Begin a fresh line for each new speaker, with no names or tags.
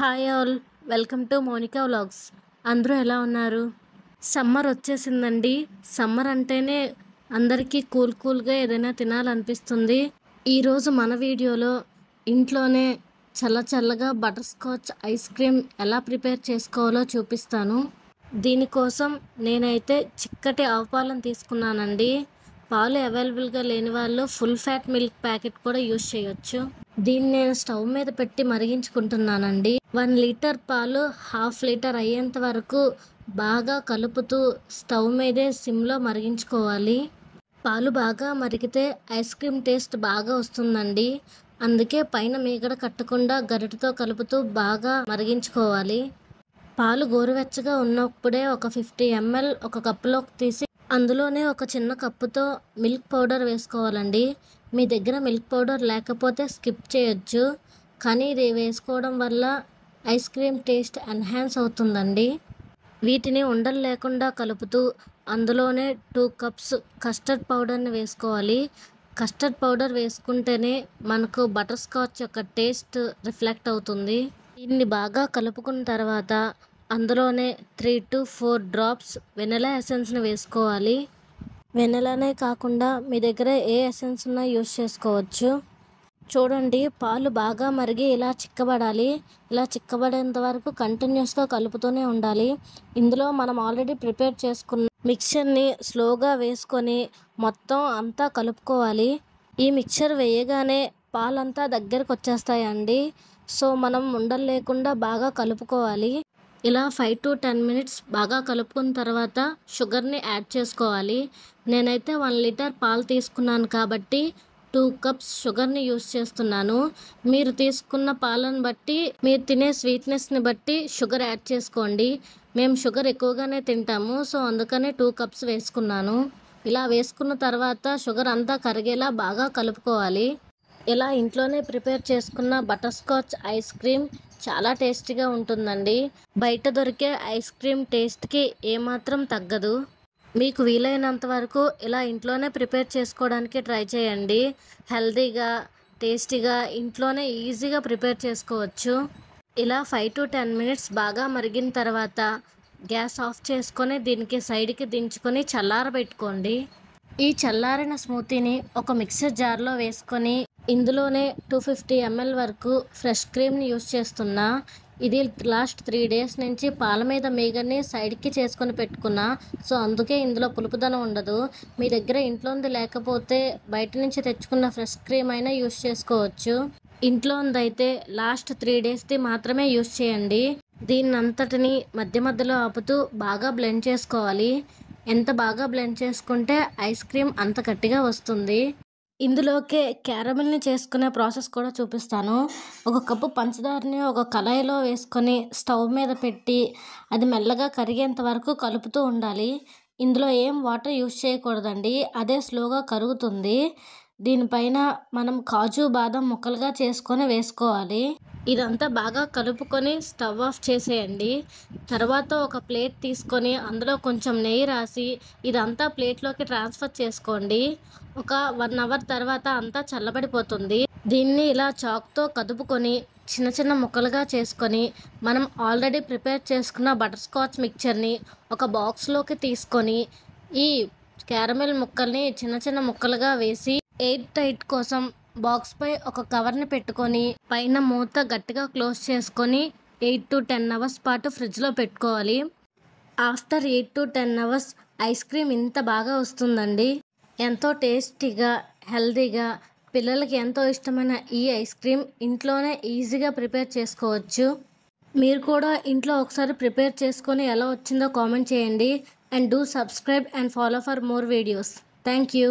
Hi all, welcome to Monica vlogs. అందరూ ఎలా ఉన్నారు? సమ్మర్ వచ్చేసిందండి. సమ్మర్ అంటేనే అందరికీ కూల్గా ఏదైనా తినాలనిపిస్తుంది. ఈరోజు మన వీడియోలో ఇంట్లోనే చల్లగా బటర్ స్కాచ్ ఐస్ క్రీమ్ ఎలా ప్రిపేర్ చేసుకోవాలో చూపిస్తాను. దీనికోసం నేనైతే చిక్కటి ఆవు పాలను తీసుకున్నానండి. పాలు అవైలబుల్గా లేని వాళ్ళు ఫుల్ ఫ్యాట్ మిల్క్ ప్యాకెట్ కూడా యూజ్ చేయొచ్చు. దీన్ని నేను స్టవ్ మీద పెట్టి మరిగించుకుంటున్నానండి. 1 లీటర్ పాలు హాఫ్ లీటర్ అయ్యేంత వరకు బాగా కలుపుతూ స్టవ్ మీదే సిమ్లో మరిగించుకోవాలి. పాలు బాగా మరిగితే ఐస్ క్రీమ్ టేస్ట్ బాగా వస్తుందండి. అందుకే పైన మీగడ కట్టకుండా గరిటెతో కలుపుతూ బాగా మరిగించుకోవాలి. పాలు గోరువెచ్చగా ఉన్నప్పుడే ఒక 50 ml ఒక కప్పులోకి తీసి అందులోనే ఒక చిన్న కప్పుతో మిల్క్ పౌడర్ వేసుకోవాలండి. మీ దగ్గర మిల్క్ పౌడర్ లేకపోతే స్కిప్ చేయొచ్చు, కానీ ఇది వేసుకోవడం వల్ల ఐస్ క్రీమ్ టేస్ట్ ఎన్హాన్స్ అవుతుందండి. వీటిని ఉండలు లేకుండా కలుపుతూ అందులోనే 2 కప్స్ కస్టర్డ్ పౌడర్ని వేసుకోవాలి. కస్టర్డ్ పౌడర్ వేసుకుంటేనే మనకు బటర్ స్కాచ్ యొక్క టేస్ట్ రిఫ్లెక్ట్ అవుతుంది. దీన్ని బాగా కలుపుకున్న తర్వాత అందులోనే 3 to 4 డ్రాప్స్ వెనిలా ఎసెన్స్ని వేసుకోవాలి. వెనిలానే కాకుండా మీ దగ్గర ఏ ఎసెన్స్ ఉన్నా యూస్ చేసుకోవచ్చు. చూడండి, పాలు బాగా మరిగి ఇలా చిక్కబడాలి. ఇలా చిక్కబడేంత వరకు కంటిన్యూస్గా కలుపుతూనే ఉండాలి. ఇందులో మనం ఆల్రెడీ ప్రిపేర్ చేసుకున్న మిక్చర్ని స్లోగా వేసుకొని మొత్తం అంతా కలుపుకోవాలి. ఈ మిక్చర్ వేయగానే పాలంతా దగ్గరకు వచ్చేస్తాయండి. సో మనం ఉండలు లేకుండా బాగా కలుపుకోవాలి. ఇలా 5 to 10 minutes బాగా కలుపుకున్న తర్వాత షుగర్ని యాడ్ చేసుకోవాలి. నేనైతే 1 లీటర్ పాలు తీసుకున్నాను కాబట్టి 2 కప్స్ షుగర్ని యూస్ చేస్తున్నాను. మీరు తీసుకున్న పాలను బట్టి, మీరు తినే స్వీట్నెస్ని బట్టి షుగర్ యాడ్ చేసుకోండి. మేము షుగర్ ఎక్కువగానే తింటాము, సో అందుకనే 2 కప్స్ వేసుకున్నాను. ఇలా వేసుకున్న తర్వాత షుగర్ అంతా కరిగేలా బాగా కలుపుకోవాలి. ఇలా ఇంట్లోనే ప్రిపేర్ చేసుకున్న బటర్ స్కాచ్ ఐస్ క్రీమ్ చాలా టేస్టీగా ఉంటుందండి. బయట దొరికే ఐస్ క్రీమ్ టేస్ట్కి ఏమాత్రం తగ్గదు. మీకు వీలైనంత వరకు ఇలా ఇంట్లోనే ప్రిపేర్ చేసుకోవడానికి ట్రై చేయండి. హెల్తీగా, టేస్టీగా ఇంట్లోనే ఈజీగా ప్రిపేర్ చేసుకోవచ్చు. ఇలా 5 to 10 minutes బాగా మరిగిన తర్వాత గ్యాస్ ఆఫ్ చేసుకొని దీనికి సైడ్కి దించుకొని చల్లారబెట్టుకోండి. ఈ చల్లారిన స్మూతీని ఒక మిక్సర్ జార్లో వేసుకొని ఇందులోనే 250 ml వరకు ఫ్రెష్ క్రీమ్ని యూస్ చేస్తున్నా. ఇది లాస్ట్ 3 days నుంచి పాల మీద మీగడని సైడ్కి చేసుకొని పెట్టుకున్నా. సో అందుకే ఇందులో పులుపుదనం ఉండదు. మీ దగ్గర ఇంట్లోంది లేకపోతే బయట నుంచి తెచ్చుకున్న ఫ్రెష్ క్రీమ్ అయినా యూస్ చేసుకోవచ్చు. ఇంట్లోందైతే లాస్ట్ 3 daysది మాత్రమే యూస్ చేయండి. దీన్నంతటిని మధ్యలో ఆపుతూ బాగా బ్లెండ్ చేసుకోవాలి. ఎంత బాగా బ్లెండ్ చేసుకుంటే ఐస్ క్రీమ్ అంత గట్టిగా వస్తుంది. ఇందులోకే క్యారమెల్ని చేసుకునే ప్రాసెస్ కూడా చూపిస్తాను. ఒక కప్పు పంచదారని ఒక కళాయిలో వేసుకొని స్టవ్ మీద పెట్టి అది మెల్లగా కరిగేంత వరకు కలుపుతూ ఉండాలి. ఇందులో ఏం వాటర్ యూస్ చేయకూడదండి, అదే స్లోగా కరుగుతుంది. దీనిపైన మనం కాజు బాదం ముక్కలుగా చేసుకొని వేసుకోవాలి. ఇదంతా బాగా కలుపుకొని స్టవ్ ఆఫ్ చేసేయండి. తర్వాత ఒక ప్లేట్ తీసుకొని అందులో కొంచెం నెయ్యి రాసి ఇదంతా ప్లేట్లోకి ట్రాన్స్ఫర్ చేసుకోండి. ఒక 1 hour తర్వాత అంతా చల్లబడిపోతుంది. దీన్ని ఇలా చాక్తో కదుపుకొని చిన్న ముక్కలుగా చేసుకొని మనం ఆల్రెడీ ప్రిపేర్ చేసుకున్న బటర్ స్కాచ్ మిక్చర్ని ఒక బాక్స్లోకి తీసుకొని ఈ క్యారమెల్ ముక్కల్ని చిన్న ముక్కలుగా వేసి ఎయిర్ టైట్ కోసం బాక్స్ పై ఒక కవర్ని పెట్టుకొని పైన మూత గట్టిగా క్లోజ్ చేసుకొని 8 to 10 hours పాటు ఫ్రిడ్జ్లో పెట్టుకోవాలి. After 8 to 10 hours ice cream ఇంత బాగా వస్తుందండి. ఎంతో టేస్టీగా, హెల్తీగా, పిల్లలకి ఎంతో ఇష్టమైన ఈ ఐస్ క్రీమ్ ఇంట్లోనే ఈజీగా ప్రిపేర్ చేసుకోవచ్చు. మీరు కూడా ఇంట్లో ఒకసారి ప్రిపేర్ చేసుకొని ఎలా వచ్చిందో కామెంట్ చేయండి. And do subscribe and follow for more videos. Thank you.